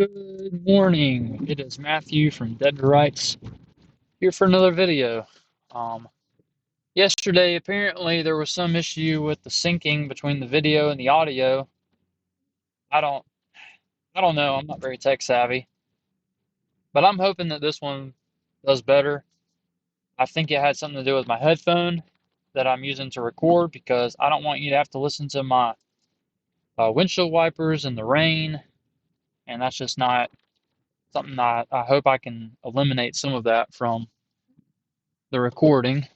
Good morning. It is Matthew from Dead to Rights here for another video. Um, Yesterday, apparently, there was some issue with the syncing between the video and the audio. I don't, I don't know. I'm not very tech savvy, but I'm hoping that this one does better. I think it had something to do with my headphone that I'm using to record because I don't want you to have to listen to my windshield wipers in the rain, and that's just not something I hope I can eliminate some of that from the recording.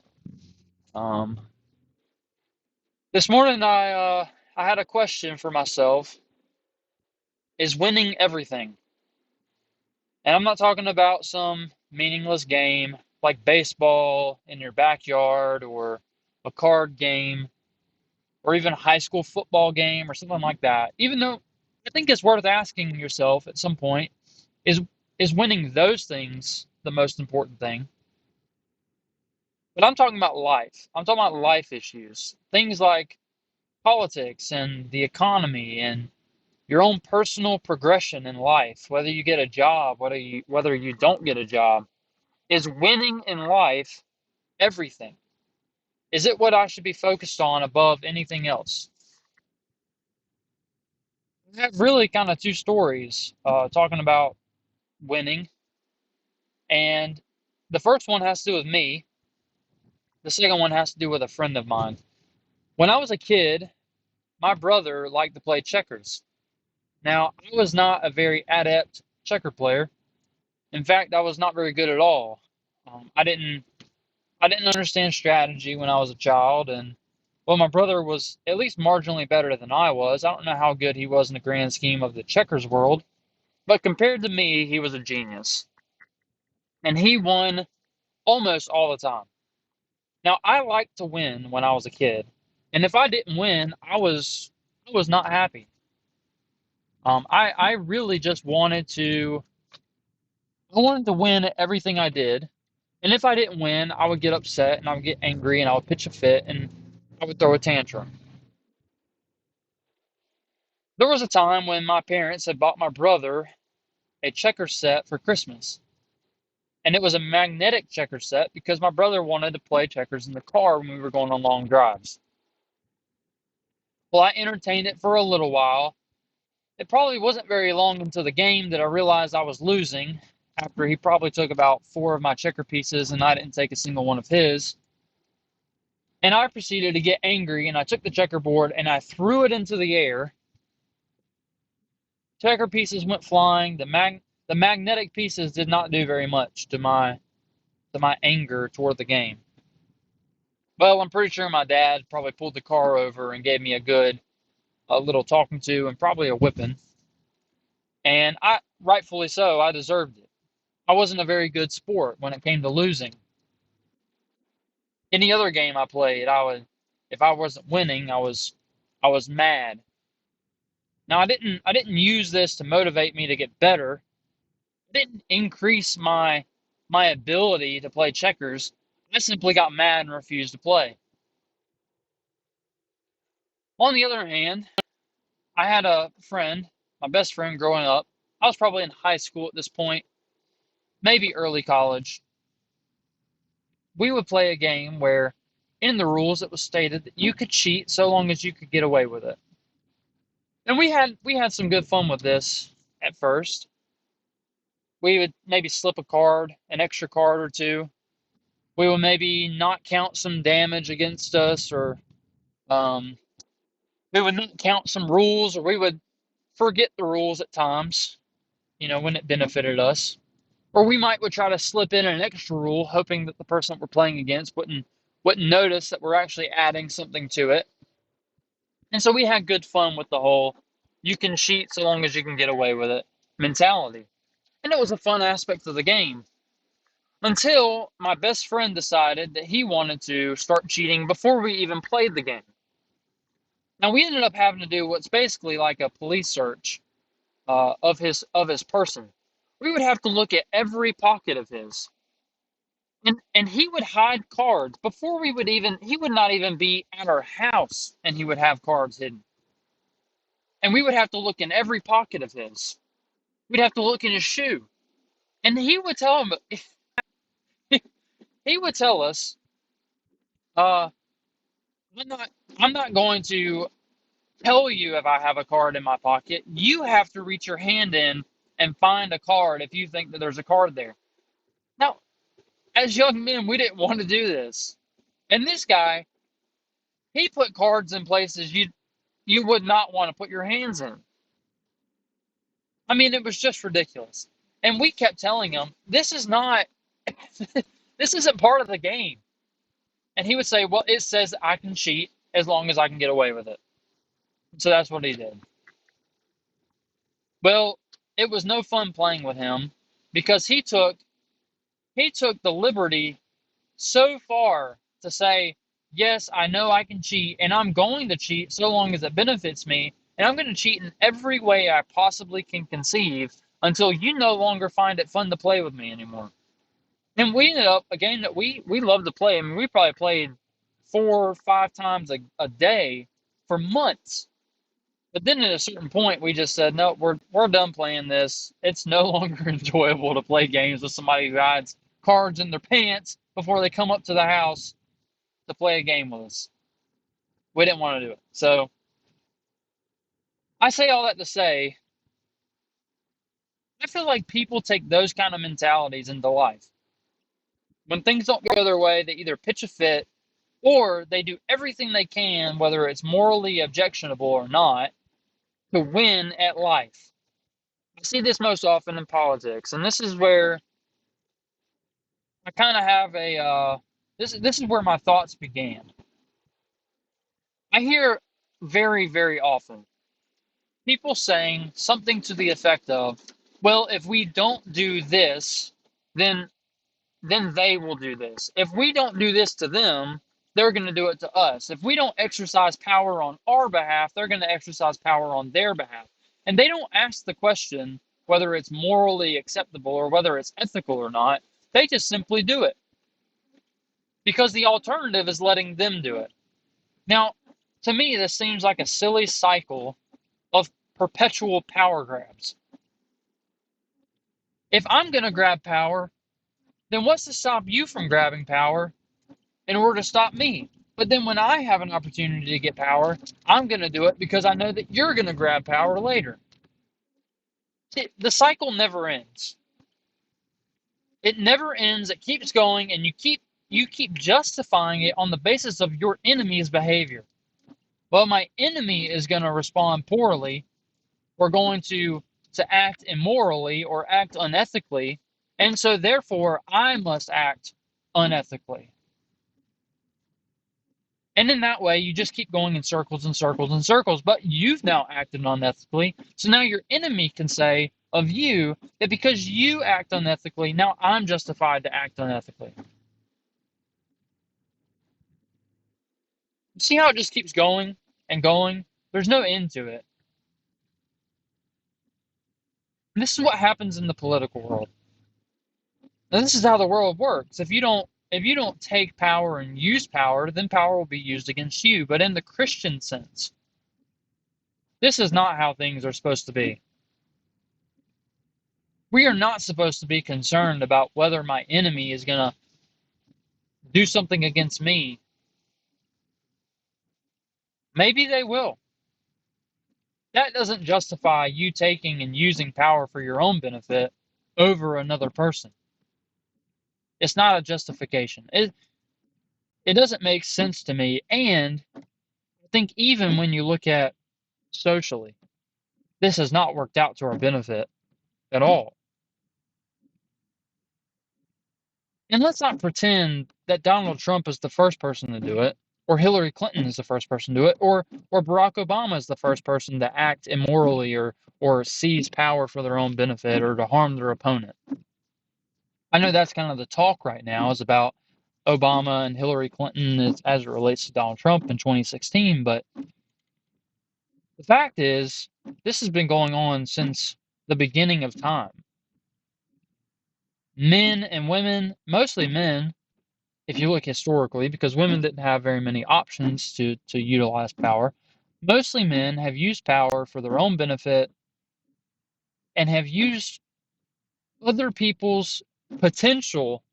Um, this morning I had a question for myself. Is winning everything? And I'm not talking about some meaningless game like baseball in your backyard or a card game or even a high school football game or something like that. Even though I think it's worth asking yourself at some point, is is winning those things the most important thing? But I'm talking about life. I'm talking about life issues. Things like politics and the economy and your own personal progression in life, whether you get a job, whether you don't get a job. Is winning in life everything? Is it what I should be focused on above anything else? I have really kind of two stories talking about winning, and the first one has to do with me. The second one has to do with a friend of mine. When I was a kid, my brother liked to play checkers. Now, I was not a very adept checker player. In fact, I was not very good at all. I didn't understand strategy when I was a child, and well, my brother was at least marginally better than I was. I don't know how good he was in the grand scheme of the checkers world, but compared to me, he was a genius, and he won almost all the time. Now, I liked to win when I was a kid, and if I didn't win, I was not happy. I really just I wanted to win at everything I did. And if I didn't win, I would get upset and I would get angry and I would pitch a fit and I would throw a tantrum. There was a time when my parents had bought my brother a checker set for Christmas. And it was a magnetic checker set because my brother wanted to play checkers in the car when we were going on long drives. Well, I entertained it for a little while. It probably wasn't very long into the game that I realized I was losing after he probably took about four of my checker pieces and I didn't take a single one of his. And I proceeded to get angry and I took the checkerboard and I threw it into the air. Checker pieces went flying. The magnetic pieces did not do very much to my anger toward the game. Well, I'm pretty sure my dad probably pulled the car over and gave me a little talking to and probably a whipping. And rightfully so, I deserved it. I wasn't a very good sport when it came to losing. Any other game I played, if I wasn't winning, I was mad. Now I didn't use this to motivate me to get better. I didn't increase my ability to play checkers. I simply got mad and refused to play. On the other hand, I had a friend, my best friend growing up. I was probably in high school at this point, maybe early college. We would play a game where in the rules it was stated that you could cheat so long as you could get away with it. And we had some good fun with this at first. We would maybe slip a card, an extra card or two. We would maybe not count some damage against us, or um, we would not count some rules, or we would forget the rules at times, when it benefited us. Or we would try to slip in an extra rule, hoping that the person that we're playing against wouldn't notice that we're actually adding something to it. And so we had good fun with the whole you can cheat so long as you can get away with it mentality. And it was a fun aspect of the game. Until my best friend decided that he wanted to start cheating before we even played the game. Now we ended up having to do what's basically like a police search of his person. We would have to look at every pocket of his, and he would hide cards before we would even. He would not even be at our house, and he would have cards hidden, and we would have to look in every pocket of his. We'd have to look in his shoe. And he would tell him, he would tell us, uh, I'm not, I'm not going to tell you if I have a card in my pocket. You have to reach your hand in and find a card if you think that there's a card there. Now, as young men, we didn't want to do this. And this guy, he put cards in places you would not want to put your hands in. I mean, it was just ridiculous. And we kept telling him, this is not, this isn't part of the game. And he would say, well, it says I can cheat as long as I can get away with it. So that's what he did. Well, it was no fun playing with him because he took the liberty so far to say, yes, I know I can cheat and I'm going to cheat so long as it benefits me. And I'm going to cheat in every way I possibly can conceive until you no longer find it fun to play with me anymore. And we ended up a game that we love to play. I mean, we probably played 4 or 5 times a day for months. But then at a certain point, we just said, no, we're done playing this. It's no longer enjoyable to play games with somebody who hides cards in their pants before they come up to the house to play a game with us. We didn't want to do it. So I say all that to say, I feel like people take those kind of mentalities into life. When things don't go their way, they either pitch a fit or they do everything they can, whether it's morally objectionable or not, to win at life. I see this most often in politics, and this is where I kind of have this is where my thoughts began. I hear very, very often people saying something to the effect of, well, if we don't do this, then they will do this. If we don't do this to them, they're going to do it to us. If we don't exercise power on our behalf, they're going to exercise power on their behalf. And they don't ask the question whether it's morally acceptable or whether it's ethical or not. They just simply do it because the alternative is letting them do it. Now, to me, this seems like a silly cycle of perpetual power grabs. If I'm going to grab power, then what's to stop you from grabbing power in order to stop me? But then when I have an opportunity to get power, I'm going to do it because I know that you're going to grab power later. The cycle never ends. It never ends. It keeps going, and you keep justifying it on the basis of your enemy's behavior. Well, my enemy is going to respond poorly or going to act immorally or act unethically, and so therefore I must act unethically. And in that way, you just keep going in circles and circles and circles. But you've now acted unethically. So now your enemy can say of you that because you act unethically, now I'm justified to act unethically. See how it just keeps going and going? There's no end to it. And this is what happens in the political world. Now, this is how the world works. If you don't take power and use power, then power will be used against you. But in the Christian sense, this is not how things are supposed to be. We are not supposed to be concerned about whether my enemy is going to do something against me. Maybe they will. That doesn't justify you taking and using power for your own benefit over another person. It's not a justification. It doesn't make sense to me. And I think even when you look at socially, this has not worked out to our benefit at all. And let's not pretend that Donald Trump is the first person to do it, or Hillary Clinton is the first person to do it, or Barack Obama is the first person to act immorally or seize power for their own benefit or to harm their opponent. I know that's kind of the talk right now is about Obama and Hillary Clinton as it relates to Donald Trump in 2016, but the fact is, this has been going on since the beginning of time. Men and women, mostly men, if you look historically, because women didn't have very many options to utilize power, mostly men have used power for their own benefit and have used other people's potential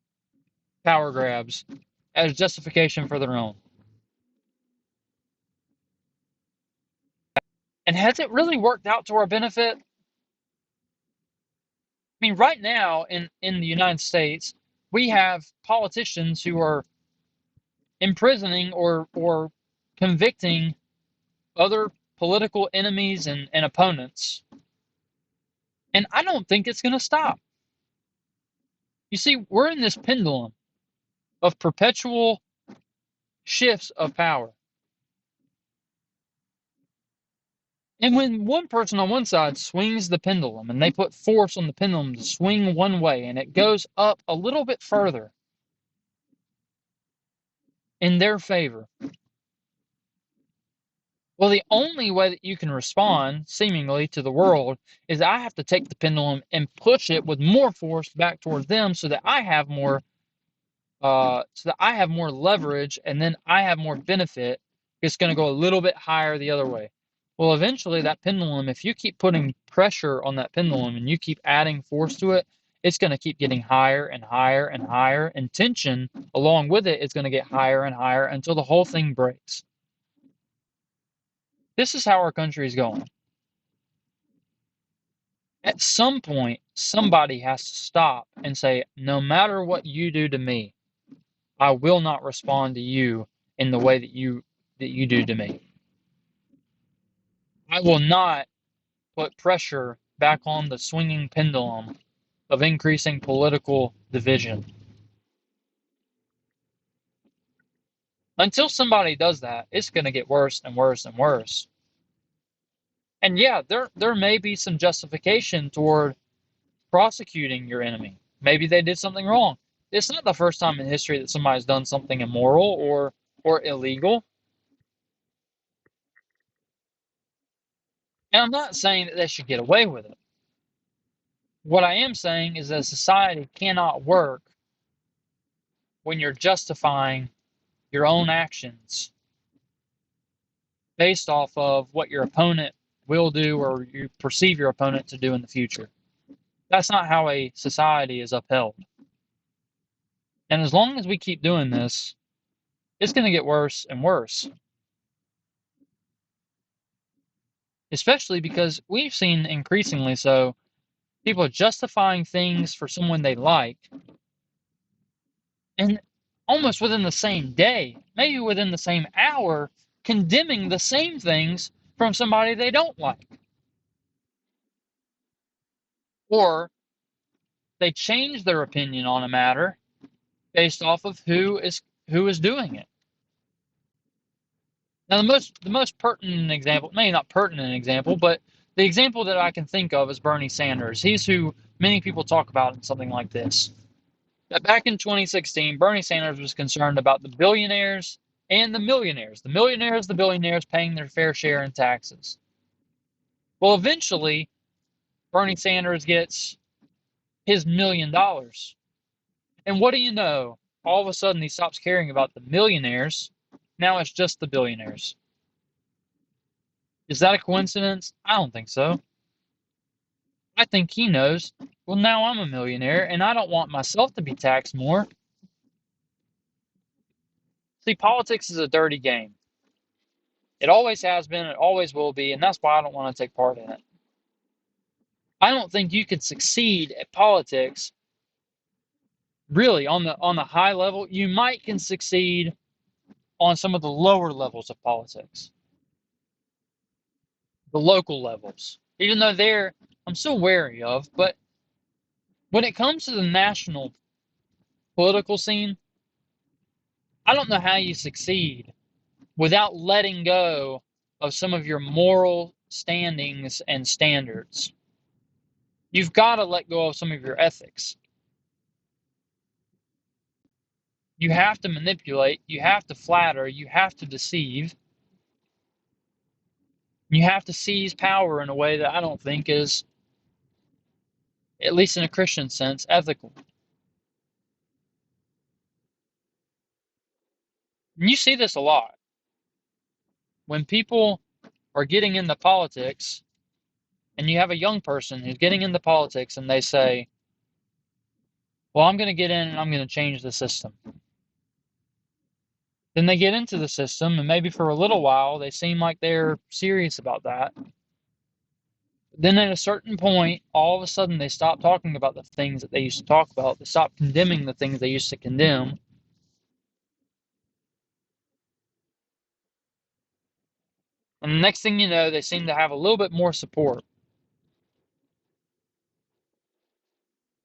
power grabs as justification for their own. And has it really worked out to our benefit? I mean, right now in the United States, we have politicians who are imprisoning or convicting other political enemies and opponents. And I don't think it's going to stop. You see, we're in this pendulum of perpetual shifts of power. And when one person on one side swings the pendulum and they put force on the pendulum to swing one way and it goes up a little bit further in their favor, well, the only way that you can respond, seemingly, to the world is I have to take the pendulum and push it with more force back toward them so that I have more leverage, and then I have more benefit. It's going to go a little bit higher the other way. Well, eventually that pendulum, if you keep putting pressure on that pendulum and you keep adding force to it, it's going to keep getting higher and higher and higher, and tension along with it is going to get higher and higher until the whole thing breaks. This is how our country is going. At some point, somebody has to stop and say, no matter what you do to me, I will not respond to you in the way that you do to me. I will not put pressure back on the swinging pendulum of increasing political division. Until somebody does that, it's going to get worse and worse and worse. And yeah, there may be some justification toward prosecuting your enemy. Maybe they did something wrong. It's not the first time in history that somebody's done something immoral or illegal. And I'm not saying that they should get away with it. What I am saying is that society cannot work when you're justifying your own actions based off of what your opponent will do or you perceive your opponent to do in the future. That's not how a society is upheld. And as long as we keep doing this, it's going to get worse and worse. Especially because we've seen increasingly so people justifying things for someone they like, and almost within the same day, maybe within the same hour, condemning the same things from somebody they don't like. Or they change their opinion on a matter based off of who is doing it. Now the most pertinent example, maybe not pertinent example, but the example that I can think of is Bernie Sanders. He's who many people talk about in something like this. That back in 2016, Bernie Sanders was concerned about the billionaires and the millionaires. The billionaires paying their fair share in taxes. Well, eventually, Bernie Sanders gets his $1 million. And what do you know? All of a sudden, he stops caring about the millionaires. Now it's just the billionaires. Is that a coincidence? I don't think so. I think he knows, well, now I'm a millionaire and I don't want myself to be taxed more. See, politics is a dirty game. It always has been, it always will be, and that's why I don't want to take part in it. I don't think you could succeed at politics really on the high level. You might can succeed on some of the lower levels of politics. The local levels. Even though they're I'm still wary of, but when it comes to the national political scene, I don't know how you succeed without letting go of some of your moral standings and standards. You've got to let go of some of your ethics. You have to manipulate, you have to flatter, you have to deceive. You have to seize power in a way that I don't think is, at least in a Christian sense, ethical. And you see this a lot. When people are getting into politics, and you have a young person who's getting into politics and they say, well, I'm going to get in and I'm going to change the system. Then they get into the system, and maybe for a little while they seem like they're serious about that. Then at a certain point, all of a sudden they stop talking about the things that they used to talk about. They stop condemning the things they used to condemn. And the next thing you know, they seem to have a little bit more support,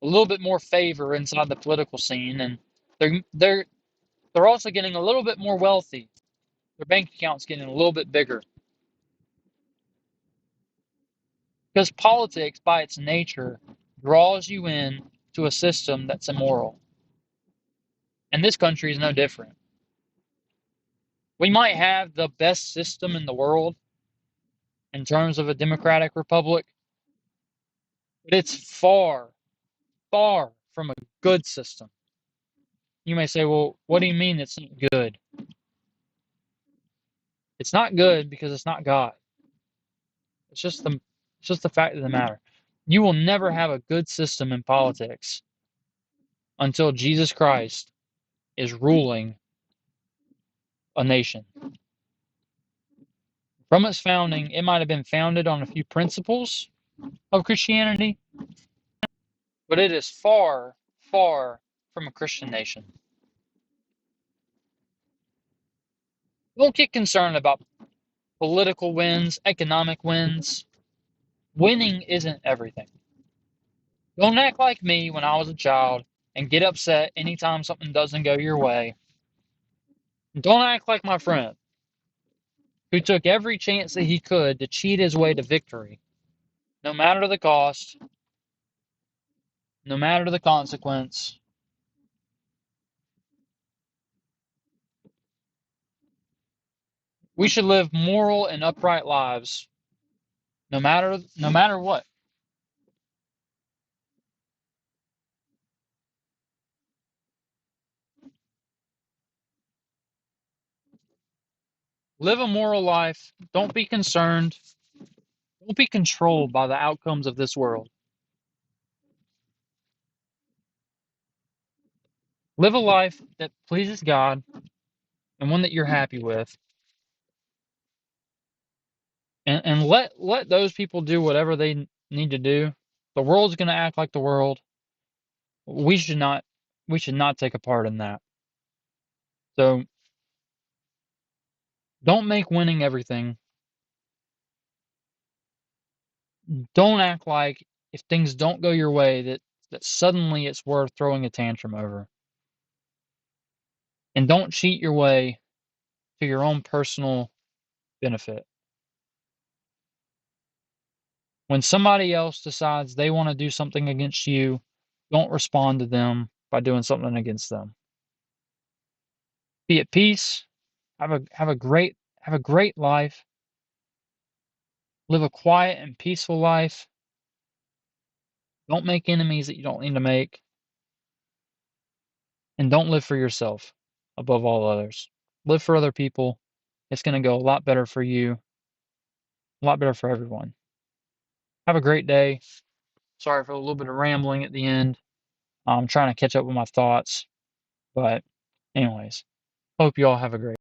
a little bit more favor inside the political scene, and they're also getting a little bit more wealthy. Their bank account's getting a little bit bigger. Because politics, by its nature, draws you in to a system that's immoral. And this country is no different. We might have the best system in the world in terms of a democratic republic, but it's far, far from a good system. You may say, well, what do you mean it's not good? It's not good because it's not God. It's just the fact of the matter. You will never have a good system in politics until Jesus Christ is ruling a nation. From its founding, it might have been founded on a few principles of Christianity, but it is far, far from a Christian nation. Don't get concerned about political wins, economic wins. Winning isn't everything. Don't act like me when I was a child and get upset anytime something doesn't go your way. Don't act like my friend who took every chance that he could to cheat his way to victory, no matter the cost, no matter the consequence. We should live moral and upright lives, no matter what. Live a moral life. Don't be concerned. Don't be controlled by the outcomes of this world. Live a life that pleases God and one that you're happy with. And let those people do whatever they need to do. The world's going to act like the world. We should not take a part in that. So don't make winning everything. Don't act like if things don't go your way that suddenly it's worth throwing a tantrum over. And don't cheat your way to your own personal benefit. When somebody else decides they want to do something against you, don't respond to them by doing something against them. Be at peace. Have a great life. Live a quiet and peaceful life. Don't make enemies that you don't need to make. And don't live for yourself above all others. Live for other people. It's going to go a lot better for you, a lot better for everyone. Have a great day. Sorry for a little bit of rambling at the end. I'm trying to catch up with my thoughts. But anyways, hope you all have a great